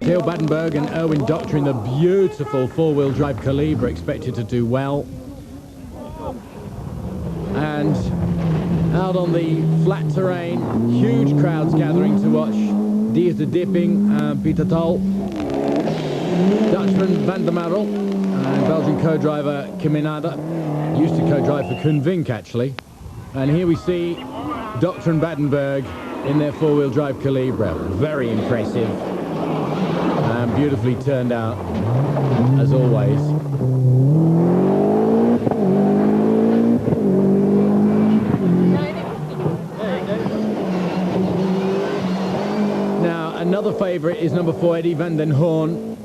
Chiel Badenberg and Erwin Doctor in the beautiful four-wheel drive Calibra, expected to do well. And out on the flat terrain, huge crowds gathering to watch Depping and THUL, Dutchman van der Marel, and Belgian co-driver Kiminada, used to co-drive for Vink actually. And here we see Doctor and Badenberg in their four-wheel drive Calibra. Very impressive and beautifully turned out as always. Now another favourite is number 4 Eddy van den Hoorn,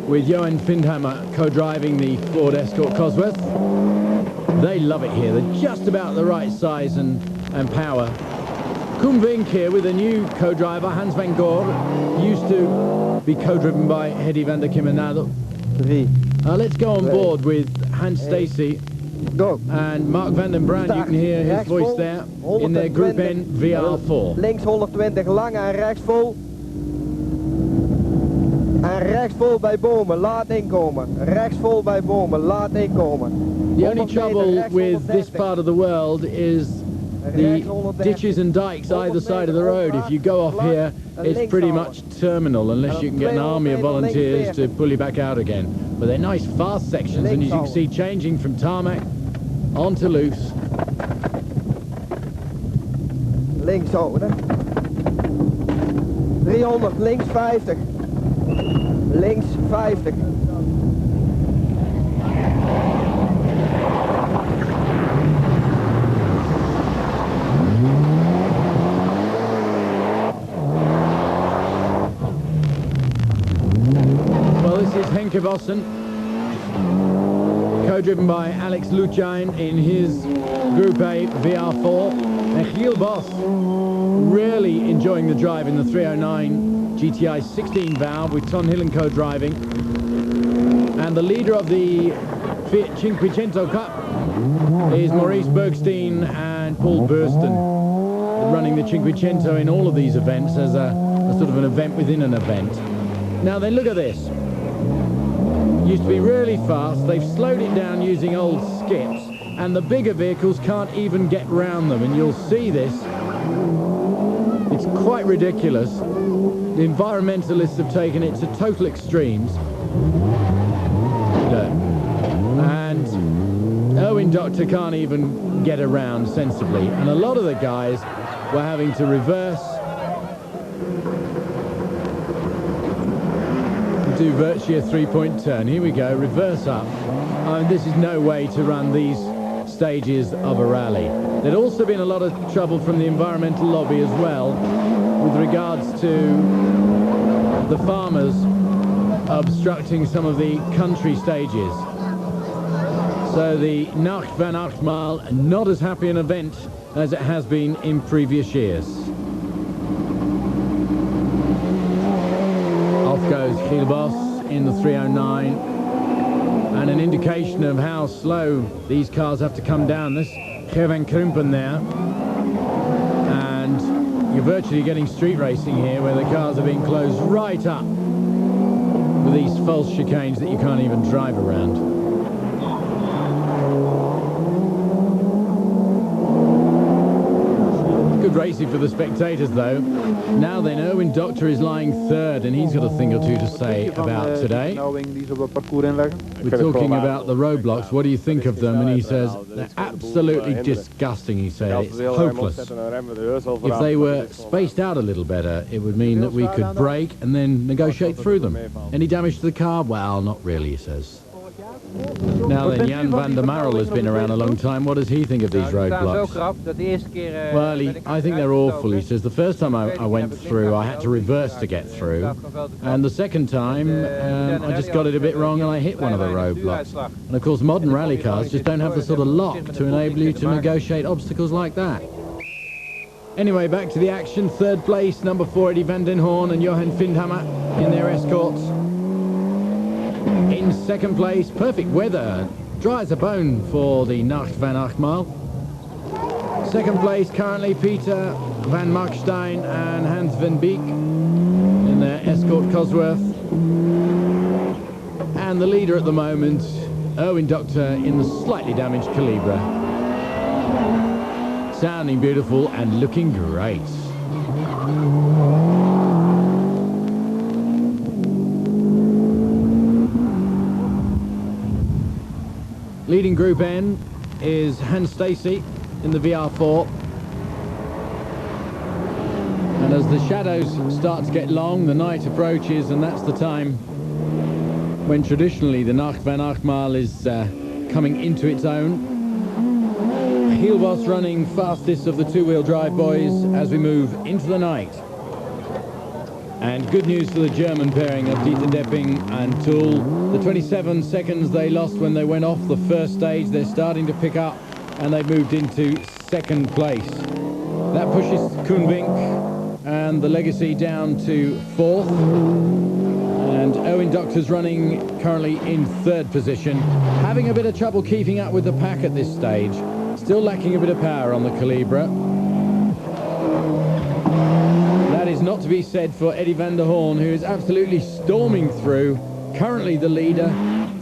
with Johan Findhammer co-driving the Ford Escort Cosworth. They love it here. They're just about the right size and power. Vink here with a new co-driver, Hans van Goor, used to be co-driven by Eddy van der Kimenado. Let's go on board with Hans Stacey and Mark van den Brand. You can hear his voice there in their Group N VR4. Links 120 lang en rechts vol. En rechts vol bij bomen, laat inkomen. Rechts vol bij bomen, laat inkomen. The only trouble with this part of the world is the ditches and dikes either side of the road. If you go off here, it's pretty much terminal unless you can get an army of volunteers to pull you back out again. But they're nice fast sections, and as you can see, changing from tarmac onto loose. Links houden. 300, links 50. Links 50. Well, this is Henk Vossen, co-driven by LUTEIN in his Group A VR4, and Chiel really enjoying the drive in the 309 GTI 16 valve with HILLEN co-driving, and the leader of the FIAT CINQUECENTO Cup is BERGSTEIJN and BOESTEN, running the Cinquecento in all of these events as a sort of an event within an event. Now then, look at this. Used to be really fast. They've slowed it down using old skips, and the bigger vehicles can't even get round them, and you'll see this. It's quite ridiculous. The environmentalists have taken it to total extremes. And Erwin Doctor can't even get around sensibly, and a lot of the guys were having to reverse, do virtually a three-point turn. Here we go, reverse up. This is no way to run these stages of a rally. There'd also been a lot of trouble from the environmental lobby as well with regards to the farmers obstructing some of the country stages. So the NACHT VAN ACHTMAAL, not as happy an event as it has been in previous years. Off goes Chiel in the 309, and an indication of how slow these cars have to come down. This Gervan Krumpen there, and you're virtually getting street racing here where the cars are being closed right up with these false chicanes that you can't even drive around. Good racing for the spectators though. Now then, Erwin Doctor is lying third, and he's got a thing or two to say about today. We're talking about the roadblocks. What do you think of them? And he says they're absolutely disgusting. He said it's hopeless. If they were spaced out a little better, it would mean that we could brake and then negotiate through them. Any damage to the car? Well, not really, he says. Now then, Jan van der Marel has been around a long time. What does he think of these roadblocks? Well, I think they're awful. He says the first time I went through, I had to reverse to get through, and the second time I just got it a bit wrong and I hit one of the roadblocks. And of course, modern rally cars just don't have the sort of lock to enable you to negotiate obstacles like that. Anyway, back to the action. Third place, number 4 Eddy van den Hoorn and Johan Findhammer in their Escorts. In second place, perfect weather, dry as a bone for the NACHT VAN ACHTMAAL. Second place currently Peter van MERKSTEIJN and Hans van Beek in their Escort Cosworth. And the leader at the moment, Erwin Doctor in the slightly damaged Calibra. Sounding beautiful and looking great. Leading Group N is Stacey in the VR4. And as the shadows start to get long, the night approaches, and that's the time when traditionally the NACHT VAN ACHTMAAL is coming into its own. Hielboss running fastest of the two-wheel drive boys as we move into the night. And good news for the German pairing of Depping and THUL. The 27 seconds they lost when they went off the first stage, they're starting to pick up, and they've moved into second place. That pushes Koenvink and the Legacy down to fourth. And Erwin Doctor's running currently in third position, having a bit of trouble keeping up with the pack at this stage. Still lacking a bit of power on the Calibra. That is not to be said for Eddy van der Hoorn, who is absolutely storming through, currently the leader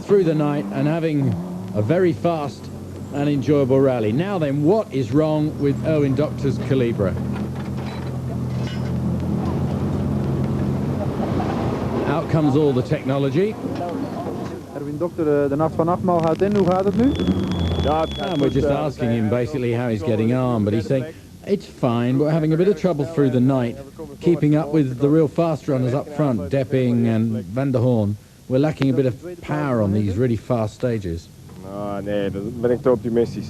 through the night and having a very fast and enjoyable rally. Now then, what is wrong with Erwin Doctor's Calibra? Out comes all the technology. Erwin Doctor, de NACHT VAN ACHTMAAL houdt in. Hoe gaat het nu? And we're just asking him basically how he's getting on, but he's saying it's fine. We're having a bit of trouble through the night, keeping up with the real fast runners up front, Depping and van der Hoorn. We're lacking a bit of power on these really fast stages. Nee, dat ben ik te optimistisch.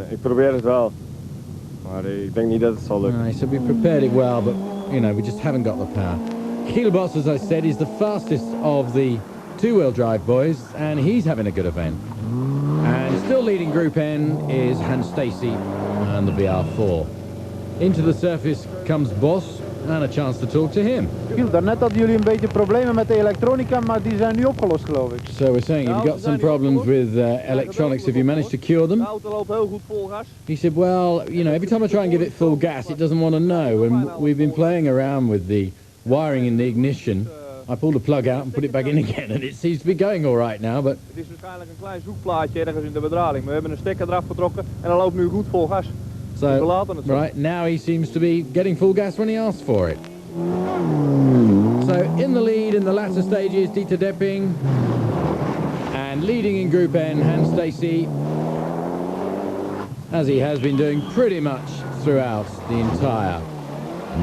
Ik probeer het wel, maar ik denk niet dat het zal lukken. He said we prepared it well, but you know, we just haven't got the power. Hielboss, as I said, is the fastest of the two-wheel drive boys, and he's having a good event. And still leading Group N is Stacey and the VR4. Into the surface comes Boss, and a chance to talk to him. Chiel, daarnet hadden jullie een beetje problemen met de elektronica, maar die zijn nu opgelost, geloof ik. So we're saying, you've got some problems with electronics. Have you managed to cure them? De auto loopt heel goed vol gas. He said, well, you know, every time I try and give it full gas, it doesn't want to know. And we've been playing around with the wiring in the ignition. I pulled the plug out and put it back in again, and it seems to be going all right now, but... Het is waarschijnlijk een klein zoekplaatje ergens in de bedraling. We hebben een stekker eraf getrokken en hij loopt nu goed vol gas. So, right, now he seems to be getting full gas when he asks for it. So, in the lead in the latter stages, Depping. And leading in Group N, Stacey, as he has been doing pretty much throughout the entire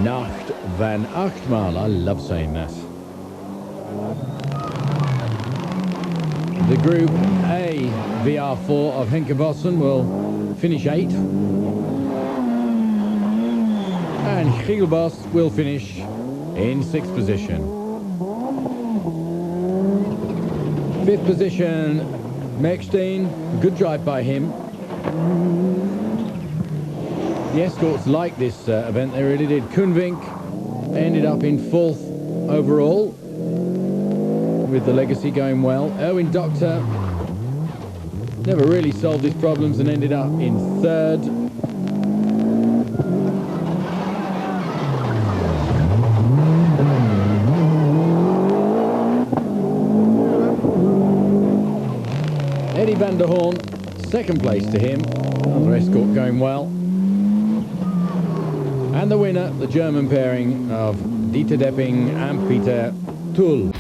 NACHT VAN ACHTMAAL. I love saying that. The Group A VR4 of Henk Vossen will finish 8th. And Hielboss will finish in 6th position. 5th position, MERKSTEIJN. Good drive by him. The Escorts like this event, they really did. Koenvink ended up in 4th overall, with the Legacy going well. Erwin Doctor never really solved his problems and ended up in 3rd. Eddy van der Hoorn, 2nd place to him. Another Escort going well. And the winner, the German pairing of Depping and THUL.